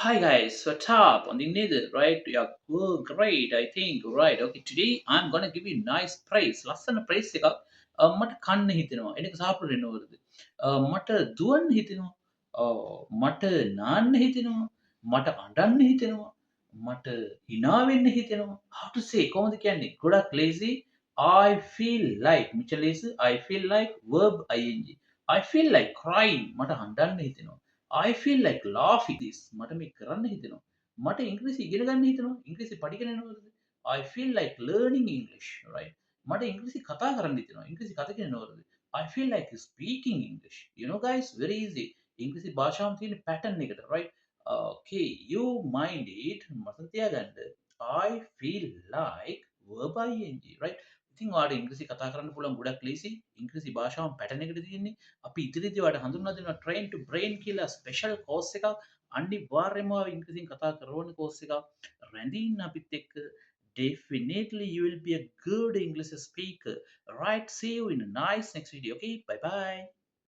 Hi guys, what's up? On the neither, right? Yeah, oh, great. I think right. Okay, today I'm gonna give you nice praise. ලස්සන praise එකක් මට කන්න හිතෙනවා. එනක සාප්පුවෙන්න වරද. මට දුවන්න හිතෙනවා. මට නාන්න හිතෙනවා. මට අඬන්න හිතෙනවා. මට hina වෙන්න හිතෙනවා. How to say? කොහොමද කියන්නේ? ගොඩක් lazy. I feel like මෙච්චර lazy. I feel like verb ing. I feel like crying. මට හඬන්න හිතෙනවා. I feel like laughing this. මට මේ කරන්න හිතෙනවා. මට ඉංග්‍රීසි ඉගෙන ගන්න හිතෙනවා. ඉංග්‍රීසි පඩිගෙන යනවලු. I feel like learning English, right? මට ඉංග්‍රීසි කතා කරන්න හිතෙනවා. ඉංග්‍රීසි කතා කරනවලු. I feel like speaking English. You know guys, very easy. ඉංග්‍රීසි භාෂාවම තියෙන pattern එකට, right? Okay, you mind it. මතක තියාගන්න. I feel like verb ing, right? ඉතින් ඔයාලට ඉංග්‍රීසි කතා කරන්න පුළුවන් ගොඩක් ලේසි. ඉංග්‍රීසි භාෂාවම pattern එකට තියෙන්නේ. අපි ඉදිරියේදී ඔයාලට හඳුන්වා දෙනවා train to brain කියලා ස්පෙෂල් කෝස් එකක්. අනිවාර්යයෙන්ම ඔයා ඉංග්‍රීසියෙන් කතා කරන කෝස් එකක්. රැඳින්න අපිත් එක්ක. Definitely you will be a good English speaker. Right, see you in a nice next video. Okay, bye bye.